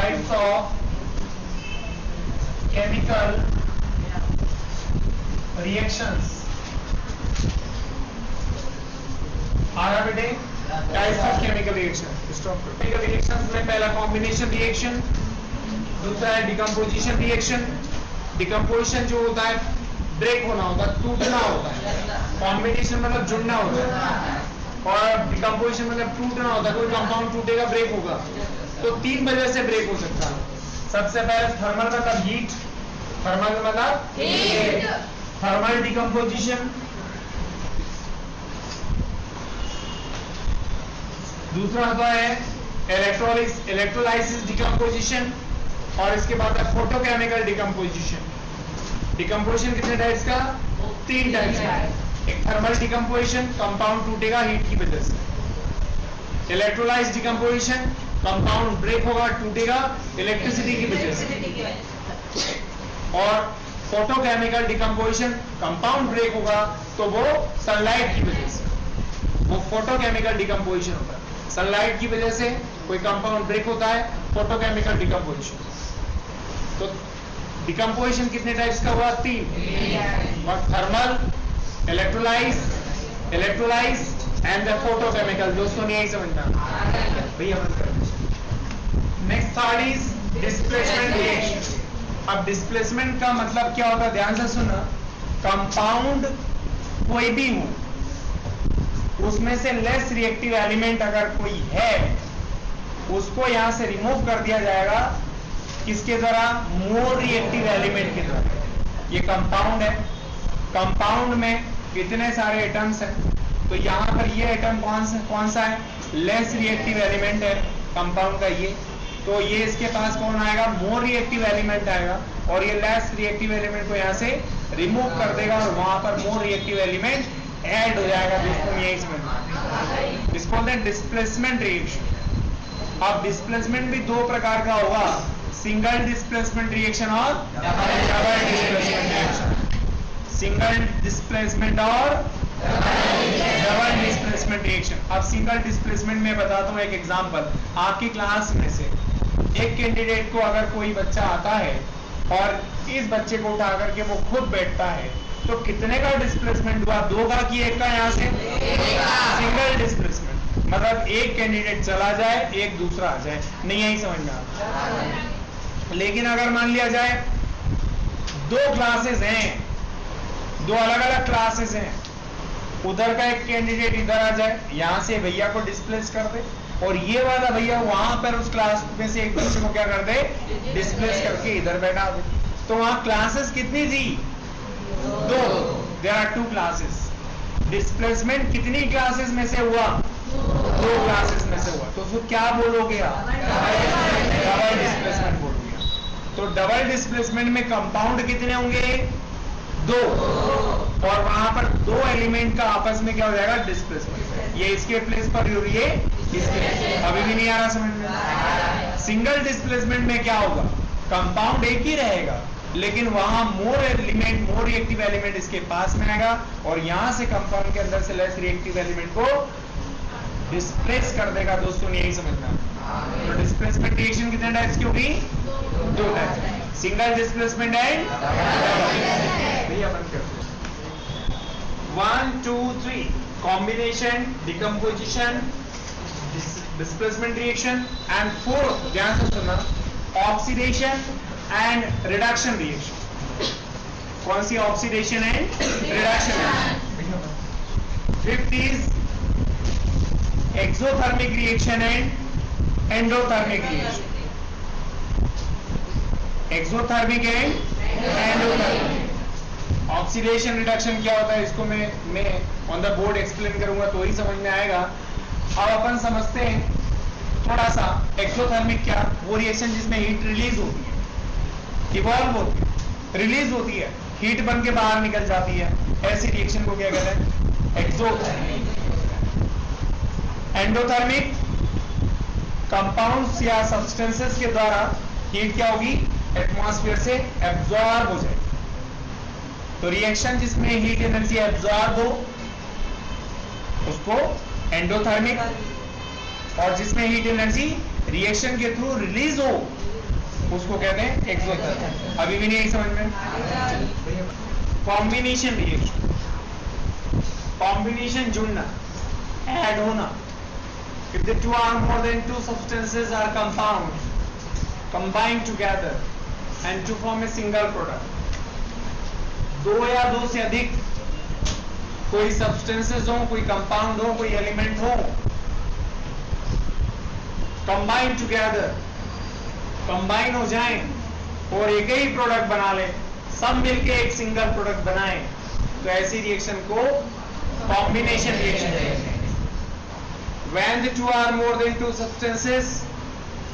Types of chemical reactions. आ रहा बेटे? Types of chemical reaction. Chemical reactions में पहला कॉम्बिनेशन रिएक्शन, दूसरा है डिकम्पोजिशन रिएक्शन। डिकम्पोजिशन जो होता है ब्रेक होना होता है, टूटना होता है। कॉम्बिनेशन मतलब जुड़ना होता है और डिकम्पोजिशन मतलब टूटना होता है। कोई कंपाउंड टूटेगा, ब्रेक होगा। तो तीन वजह से ब्रेक हो सकता है। सबसे पहले थर्मल मतलब हीट, थर्मल मतलब हीट, थर्मल डिकम्पोजिशन। दूसरा होता है इलेक्ट्रोलाइसिस डिकम्पोजिशन और इसके बाद है फोटोकेमिकल डिकम्पोजिशन। डिकम्पोजिशन कितने टाइप्स का? तीन टाइप्स का। एक थर्मल डिकम्पोजिशन, कंपाउंड टूटेगा हीट की वजह से। इलेक्ट्रोलाइज डिकम्पोजिशन, कंपाउंड ब्रेक होगा, टूटेगा इलेक्ट्रिसिटी की वजह से। और फोटोकेमिकल डिकम्पोजिशन, कंपाउंड ब्रेक होगा तो वो सनलाइट की वजह से। वो फोटोकेमिकल डिकम्पोजिशन होता है। सनलाइट की वजह से कोई कंपाउंड ब्रेक होता है, फोटोकेमिकल डिकम्पोजिशन। तो डिकम्पोजिशन कितने टाइप्स का हुआ? तीन। और thermal, electrolysed and the photochemical. दोस्तों ने यही समझना भैया। Next third is displacement reaction. अब डिस्प्लेसमेंट का मतलब क्या होता है? ध्यान से सुनना। कंपाउंड कोई भी हो, उसमें से लेस रिएक्टिव एलिमेंट अगर कोई है, उसको यहां से रिमूव कर दिया जाएगा। किसके द्वारा? मोर रिएक्टिव एलिमेंट के द्वारा। ये कंपाउंड है, कंपाउंड में कितने सारे एटम्स हैं, तो यहां पर ये एटम कौन सा है? लेस रिएक्टिव एलिमेंट है कंपाउंड का ये। तो ये इसके पास कौन आएगा? मोर रिएक्टिव एलिमेंट आएगा और ये लेस रिएक्टिव एलिमेंट को यहां से रिमूव कर देगा और वहां पर मोर रिएक्टिव एलिमेंट ऐड हो जाएगा। दोस्तों यही समझना। इसको बोलते हैं डिस्प्लेसमेंट रिएक्शन। अब डिस्प्लेसमेंट भी दो प्रकार का होगा, सिंगल डिस्प्लेसमेंट रिएक्शन और double displacement reaction. Single displacement और डबल डिस्प्लेसमेंट रिएक्शन। अब सिंगल डिस्प्लेसमेंट में बताता हूं एक एग्जांपल। आपकी क्लास में से एक कैंडिडेट को अगर कोई बच्चा आता है और इस बच्चे को उठा करके वो खुद बैठता है, तो कितने का डिस्प्लेसमेंट हुआ? दो का कि एक का? यहां से सिंगल डिस्प्लेसमेंट मतलब एक कैंडिडेट चला जाए, एक दूसरा आ जाए। नहीं यही समझना। लेकिन अगर मान लिया जाए दो क्लासेस हैं, दो अलग अलग क्लासेस हैं, उधर का एक कैंडिडेट इधर आ जाए, यहां से भैया को डिस्प्लेस कर दे और ये वाला भैया वहां पर उस क्लास में से एक बच्चे को क्या कर दे? डिस्प्लेस करके इधर बैठा दे। तो वहां क्लासेस कितनी थी? दो। There are two classes. Displacement कितनी क्लासेस में से हुआ? दो क्लासेस में से हुआ। तो उसको क्या बोलोगे आप? डबल डिस्प्लेसमेंट बोलोगे। तो डबल डिस्प्लेसमेंट में कंपाउंड कितने होंगे? दो। और वहां पर दो एलिमेंट का आपस में क्या हो जाएगा? डिस्प्लेसमेंट। ये इसके प्लेस पर और ये इसके। अभी भी नहीं आ रहा समझ में? सिंगल डिस्प्लेसमेंट में क्या होगा? कंपाउंड एक ही रहेगा, लेकिन वहां मोर एलिमेंट, मोर रिएक्टिव एलिमेंट इसके पास में आएगा और यहां से कंपाउंड के अंदर से लेस रिएक्टिव एलिमेंट को डिस्प्लेस कर देगा। दोस्तों ने यही समझना। तो डिस्प्लेसमेंट रिएक्शन कितने टाइप्स की होगी? दो टाइप्स, सिंगल डिस्प्लेसमेंट एंड भैया बंद कर दो। 1 2 3 combination, decomposition, displacement reaction and 4 ध्यान से सुनना, ऑक्सीडेशन एंड रिडक्शन रिएक्शन। कौन सी? Oxidation and reduction. 5th is exothermic reaction and endothermic reaction. Exothermic and endothermic. Oxidation reduction क्या होता है इसको मैं ऑन द बोर्ड एक्सप्लेन करूंगा तो ही समझ में आएगा। अब अपन समझते हैं थोड़ा सा एक्सोथर्मिक क्या? वो रिएक्शन जिसमें हीट रिलीज होती है, इवॉल्व होती है, रिलीज होती है, हीट बन के बाहर निकल जाती है, ऐसी रिएक्शन को क्या कहते हैं? एक्सोथर्मिक। एंडोथर्मिक, कंपाउंड्स या सब्सटेंसेस के द्वारा हीट क्या होगी? एटमॉस्फेयर से एब्जॉर्ब हो जाएगी। तो रिएक्शन जिसमें हीट एनर्जी एब्जॉर्ब हो उसको एंडोथर्मिक, और जिसमें हीट एनर्जी रिएक्शन के थ्रू रिलीज हो उसको कहते हैं एक्सोथर्मल। अभी भी नहीं आई समझ में? कॉम्बिनेशन रिएक्शन, कॉम्बिनेशन जुड़ना, ऐड होना। If the two or more than two substances are compounds combined together and to form a single product, दो या दो से अधिक कोई substances हो, कोई compound हो, कोई element हो, combine together, combine हो जाएं और एक ही प्रोडक्ट बना ले, सब मिलके एक सिंगल प्रोडक्ट बनाएं, तो ऐसी रिएक्शन को कॉम्बिनेशन रिएक्शन कहते हैं। When the two are more than two substances,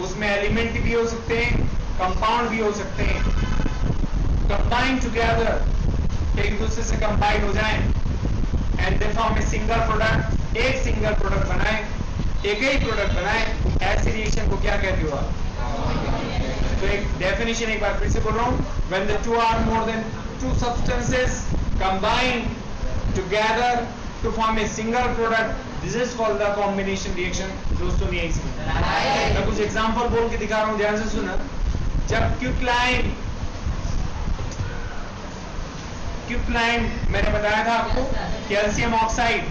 उसमें एलिमेंट भी हो सकते हैं, कंपाउंड भी हो सकते हैं, कंबाइन टुगेदर, एक दूसरे से कंबाइन हो जाएं, and they form a single product, एक सिंगल प्रोडक्ट बनाएं, एक ही प्रोडक्ट बनाएं, ऐसी रिएक्शन को क्या कहते हो आप? तो एक डेफिनेशन एक बार फिर से बोल रहा हूं, when the two are more than two substances combine together to form a single product, this is called the combination reaction। दोस्तों नहीं आई समझ? मैं कुछ एग्जांपल बोल के दिखा रहा हूं, ध्यान से सुना। जब क्विकलाइन मैंने बताया था आपको, कैल्शियम ऑक्साइड,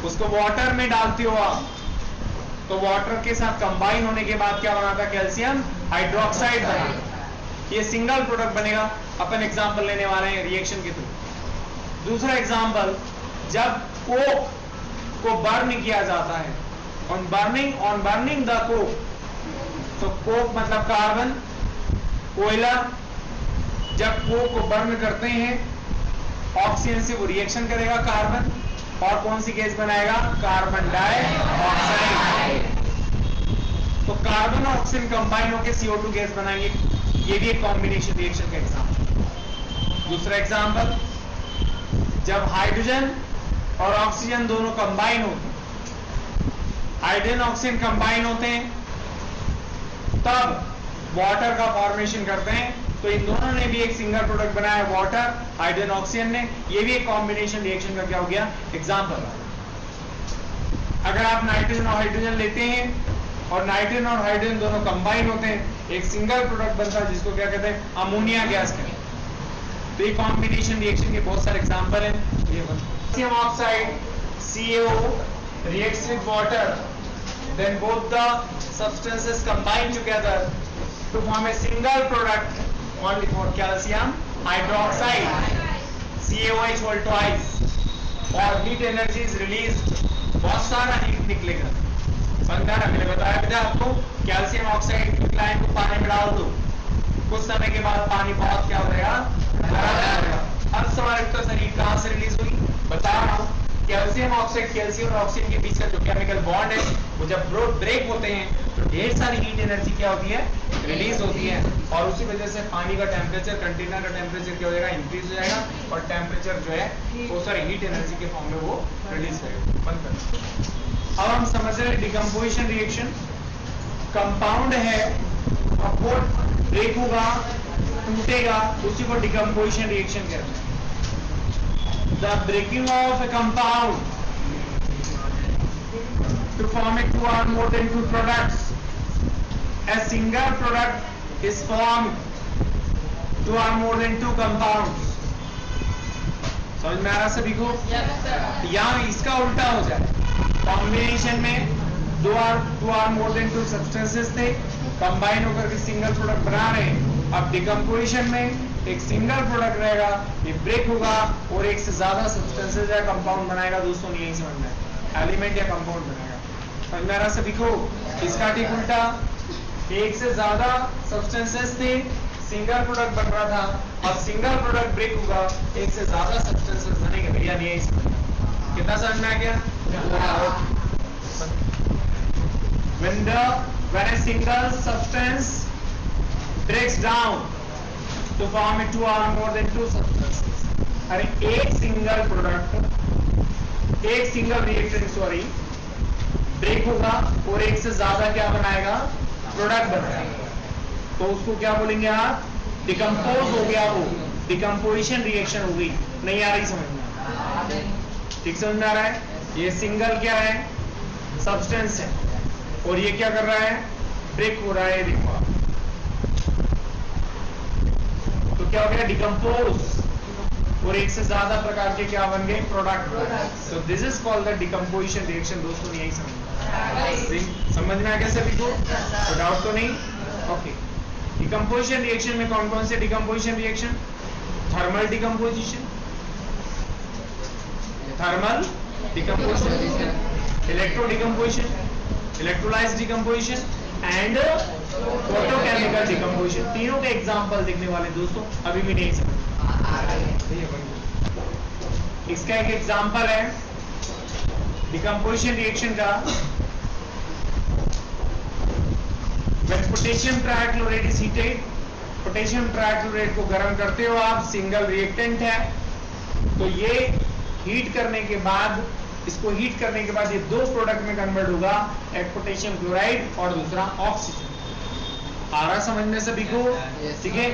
उसको वाटर में डालते हो आप, तो वाटर के साथ कंबाइन होने के बाद क्या बनाता? कैल्शियम हाइड्रोक्साइड बनेगा, ये सिंगल प्रोडक्ट बनेगा। अपन एग्जांपल लेने वाले हैं रिएक्शन के थ्रू। दूसरा एग्जांपल, जब कोक को बर्न किया जाता है, ऑन बर्निंग द कोक, तो कोक मतलब कार्बन, कोयला, जब कोक को बर्न करते हैं ऑक्सीजन से वो रिएक्शन करेगा कार्बन, और कौन सी गैस बनाएगा? Carbon dioxide. तो कार्बन और ऑक्सीजन कंबाइन होकर CO2 गैस बनाएंगे, ये भी एक कॉम्बिनेशन रिएक्शन का एग्जांपल। दूसरा एग्जांपल, जब हाइड्रोजन और ऑक्सीजन दोनों कंबाइन होते हैं, हाइड्रोजन ऑक्सीजन कंबाइन होते हैं, तब वाटर का फॉर्मेशन करते हैं, तो इन दोनों ने भी एक सिंगल प्रोडक्ट बनाया, वाटर, हाइड्रोजन ऑक्सीजन ने, ये भी एक कॉम्बिनेशन रिएक्शन का क्या हो गया? एग्जांपल। अगर आप नाइट्रोजन और हाइड्रोजन लेते हैं और नाइट्रोजन और हाइड्रोजन दोनों कंबाइन होते हैं, एक सिंगल प्रोडक्ट बनता है जिसको क्या कहते हैं? अमोनिया गैस कहते हैं। तो ये कॉम्बिनेशन रिएक्शन के बहुत सारे एग्जांपल हैं। Calcium oxide CaO reacts with water, then both the substances combine together to form a single product only for calcium hydroxide, CaOH whole twice, और heat energy is released, बहुत सारा heat निकलेगा। समझा ना? मैंने बताया था आपको, कैल्शियम ऑक्साइड क्विकलाइन को पानी में डाल दो, कुछ समय के बाद पानी बहुत क्या हो जाएगा? अब सवाल उठता सर हीट कहां से रिलीज हुई? बता रहा हूं, कैल्शियम ऑक्साइड, कैल्शियम और ऑक्सीजन के बीच का जो केमिकल बॉन्ड है, वो जब ब्रेक होते हैं तो ढेर सारी हीट एनर्जी क्या होती है? रिलीज होती है, और उसी वजह से पानी का टेम्परेचर, कंटेनर का टेम्परेचर क्या हो जाएगा? इंक्रीज हो जाएगा, और टेम्परेचर जो है वो सारी हीट एनर्जी के फॉर्म में वो रिलीज करेगा। बंद कर। अब हम समझ रहे हैं डिकम्पोजिशन रिएक्शन। कंपाउंड है और वो ब्रेक होगा, टूटेगा, उसी को डिकम्पोजिशन रिएक्शन कहते हैं। The breaking of a compound to form a two or more than two products, a single product is formed two or more than two compounds। समझ में आ रहा सभी को? यहाँ इसका उल्टा हो जाए, कॉम्बिनेशन में two or more than two substances थे, कंबाइन होकर के सिंगल प्रोडक्ट बना रहे हैं। अब डिकम्पोजिशन में एक सिंगल प्रोडक्ट रहेगा, ये ब्रेक होगा और एक से ज्यादा सब्सटेंसेस या कंपाउंड बनाएगा। दोस्तों यही समझना है, एलिमेंट या कंपाउंड बनाएगा। समझ में आ रहा सभी को? इसका ठीक उल्टा, एक से ज्यादा सब्सटेंसेस थे, सिंगल प्रोडक्ट बन रहा था, अब सिंगल प्रोडक्ट ब्रेक होगा, एक से ज्यादा सब्सटेंसेस बनेंगे। भैया नहीं समझना, कितना समझ में आ गया? when a single substance breaks down to form a two or more than two substances, अरे एक सिंगल प्रोडक्ट, एक सिंगल रिएक्टेंट ब्रेक होगा और एक से ज्यादा क्या बनाएगा? प्रोडक्ट बनाएगा, तो उसको क्या बोलेंगे आप? डिकम्पोज हो गया, वो डिकम्पोजिशन रिएक्शन हो गई। नहीं आ रही समझ में? ठीक समझ में आ रहा है? ये सिंगल क्या है? सब्सटेंस है, और ये क्या कर रहा है? ब्रेक हो रहा है। देखो क्या हो गया, डिकम्पोज, और एक से ज्यादा प्रकार के क्या बन गए, product. So this is called the decomposition reaction. दोस्तों यही समझ में आ गया सभी को, तो डाउट तो नहीं? ओके। डिकम्पोजिशन रिएक्शन में कौन कौन से decomposition reaction? Thermal decomposition, thermal decomposition, electro decomposition, electrolysed decomposition and photochemical decomposition. तीनों के एग्जांपल देखने वाले दोस्तों, अभी भी नहीं समझ। इसका एक एग्जांपल है डिकम्पोजिशन रिएक्शन का। When potassium trichlorate is heated, potassium trichlorate को गर्म करते हो आप, सिंगल रिएक्टेंट है, तो ये हीट करने के बाद, इसको हीट करने के बाद ये दो प्रोडक्ट में कन्वर्ट होगा, एक पोटेशियम क्लोराइड और दूसरा ऑक्सीजन। आ रहा समझ में सभी को? ठीक है।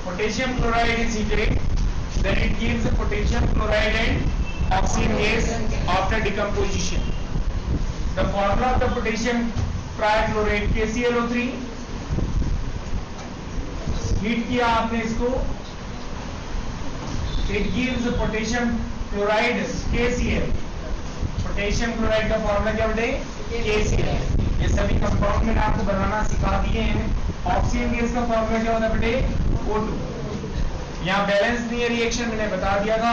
Potassium chloride is heated, then it gives the potassium chloride and oxygen gas after decomposition. The formula of the potassium trichlorate KClO3, heat किया आपने इसको, it gives the potassium chloride KCl. Potassium chloride का formula क्या बेटे? KCl। ये सभी compound मैंने आपको बनाना सिखा दिए हैं। ऑक्सीजन गैस का फॉर्मूला क्या होता है बेटे? O2। यहाँ बैलेंस नहीं है रिएक्शन, मैंने बता दिया था।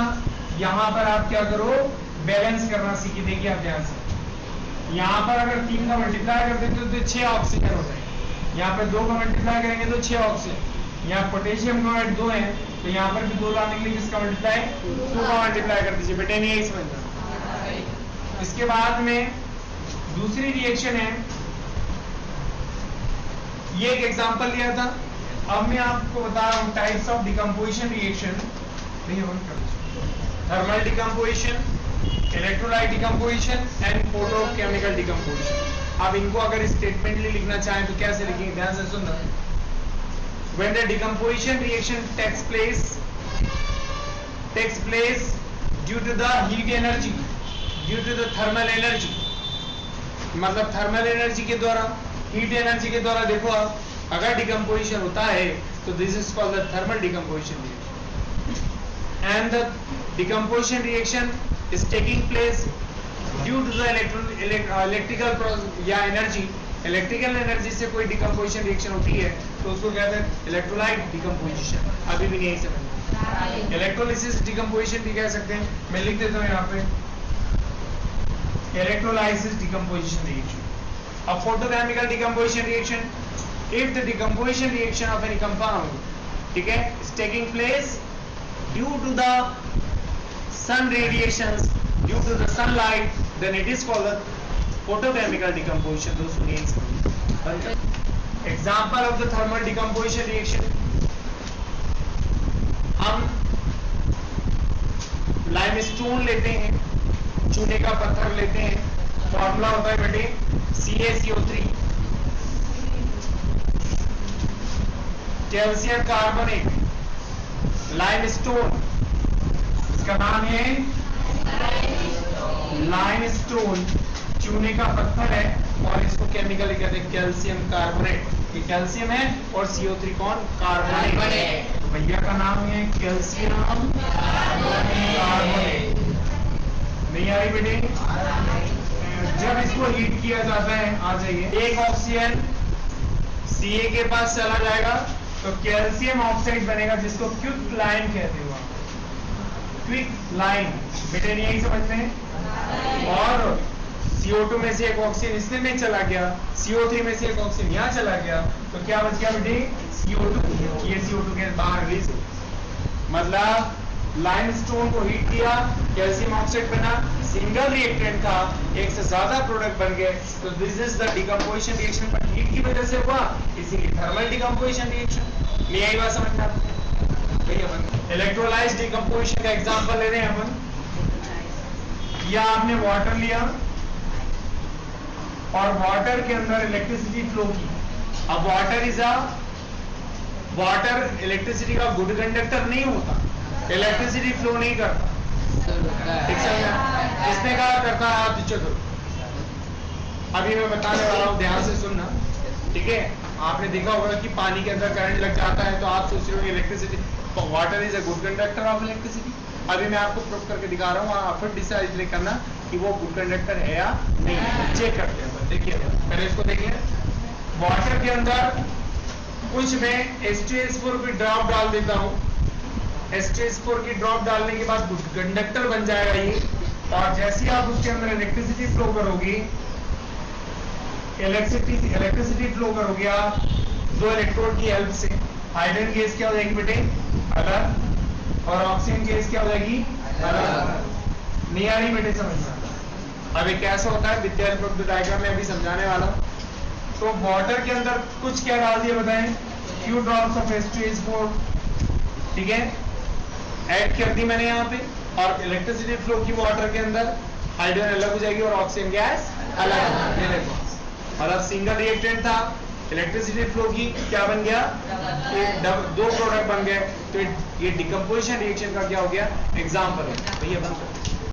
यहाँ पर आप क्या करो, बैलेंस करना सीखी, देखिए आप ध्यान से। यहाँ पर अगर 3 का मल्टीप्लाई कर देते तो 6 ऑक्सीजन हो जाए, यहाँ पर 2 का मल्टीप्लाई करेंगे तो 6 ऑक्सीजन। यहाँ पोटेशियम क्लोराइड 2 है, तो यहाँ पर भी 2 लाने के लिए किसका मल्टीप्लाई? 2 का मल्टीप्लाई कर दीजिए बेटे, नहीं यही समझना। इसके बाद में दूसरी रिएक्शन है, ये एक एग्जांपल लिया था। अब मैं आपको बता रहा हूं types of decomposition reaction. Thermal decomposition, electrolyte decomposition and photochemical decomposition. अब इनको अगर स्टेटमेंटली लिखना चाहें तो कैसे लिखेंगे, ध्यान से सुनना। When the decomposition reaction takes place due to the heat energy, due to the thermal energy, मतलब थर्मल एनर्जी के द्वारा, हीट एनर्जी के द्वारा। देखो आप, अगर डिकम्पोजिशन होता है तो this is called the thermal decomposition reaction. And the decomposition reaction is taking place due to the electrical या एनर्जी, इलेक्ट्रिकल एनर्जी से कोई डिकम्पोजिशन रिएक्शन होती है तो उसको कहते हैं इलेक्ट्रोलाइट डिकम्पोजिशन। अभी भी नहीं समझ। इलेक्ट्रोलिसिस डिकम्पोजिशन भी कह सकते हैं, मैं लिख देता हूँ यहाँ पे, इलेक्ट्रोलाइसिस डिकम्पोजिशन रिएक्शन। अब photochemical decomposition reaction, if the decomposition reaction of any compound, ठीक है, is taking place due to the sun radiations, due to the sunlight, then it is called the photochemical decomposition। दोस्तों ये example of the thermal decomposition reaction, हम limestone लेते हैं, चूने का पत्थर लेते हैं, फॉर्मूला होता है बेटे CaCO3, कैल्शियम कार्बोनेट, लाइमस्टोन, इसका नाम है लाइमस्टोन, चूने का पत्थर है और इसको केमिकली कहते हैं कैल्शियम कार्बोनेट। ये कैल्शियम है और CO3 कौन? कार्बोनेट। भैया का नाम है कैल्शियम कार्बोनेट। नहीं आ रही बेटे? जब इसको हीट किया जाता है, आ जाइए, एक ऑक्सीजन Ca के पास चला जाएगा तो कैल्शियम ऑक्साइड बनेगा, जिसको क्विक लाइन कहते हो आप, क्विक लाइन। बेटे नहीं यही समझते हैं? और CO2 में से एक ऑक्सीजन इसमें में चला गया, CO3 में से एक ऑक्सीजन यहाँ चला गया, तो क्या बच गया बेटे? CO2। ये CO2 के बाहर रिलीज, मतलब लाइमस्टोन को हीट किया, कैल्शियम ऑक्साइड बना, सिंगल रिएक्टेंट था, एक से ज्यादा प्रोडक्ट बन गए, तो this is the decomposition reaction. पर हीट की वजह से हुआ, इसीलिए थर्मल डिकम्पोजिशन रिएक्शन। यही बात समझना। इलेक्ट्रोलाइज डिकम्पोजिशन का एग्जांपल ले रहे हैं अपन। या आपने वाटर लिया और वाटर के अंदर इलेक्ट्रिसिटी फ्लो की। अब वाटर इलेक्ट्रिसिटी का गुड कंडक्टर नहीं होता, इलेक्ट्रिसिटी फ्लो नहीं करता, ठीक है? इसने कहा करता है, आप पीछे करो, अभी मैं बताने वाला हूं, ध्यान से सुनना, ठीक है? आपने देखा होगा कि पानी के अंदर करंट लग जाता है तो आप सोच रहे हो electricity, water is a good conductor of electricity. अभी मैं आपको प्रूफ करके दिखा रहा हूँ, आप फिर डिसाइड करना कि वो गुड कंडक्टर है या नहीं है। चेक करते हैं, देखिए पहले इसको देखिए। वाटर के अंदर कुछ मैं H2SO4 की ड्रॉप डाल देता हूँ, H2SO4 की ड्रॉप डालने के बाद गुड कंडक्टर बन जाएगा ये। और जैसे ही आप उसके अंदर इलेक्ट्रिसिटी फ्लो करोगे, इलेक्ट्रिसिटी फ्लो करोगे आप दो इलेक्ट्रोड की हेल्प से, हाइड्रोजन गैस क्या हो जाएगी बेटे, अलग, और ऑक्सीजन गैस क्या हो जाएगी, अलग। नहीं आ रही बेटे समझना? अब ये कैसा होता है with the help of the diagram में अभी समझाने वाला हूं। तो वाटर के अंदर कुछ क्या डाल दिया बताएं, फ्यू ड्रॉप्स ऑफ H2SO4, ठीक है, ऐड कर दी मैंने यहाँ पे। और इलेक्ट्रिसिटी फ्लो की वाटर के अंदर, हाइड्रोजन अलग हो जाएगी और ऑक्सीजन गैस अलग। ये देखो, और अब सिंगल रिएक्टेंट था, इलेक्ट्रिसिटी फ्लो की क्या बन गया, दो प्रोडक्ट बन गए। तो ये डिकम्पोजिशन रिएक्शन का क्या हो गया, एग्जाम्पल है। भैया बंद कर।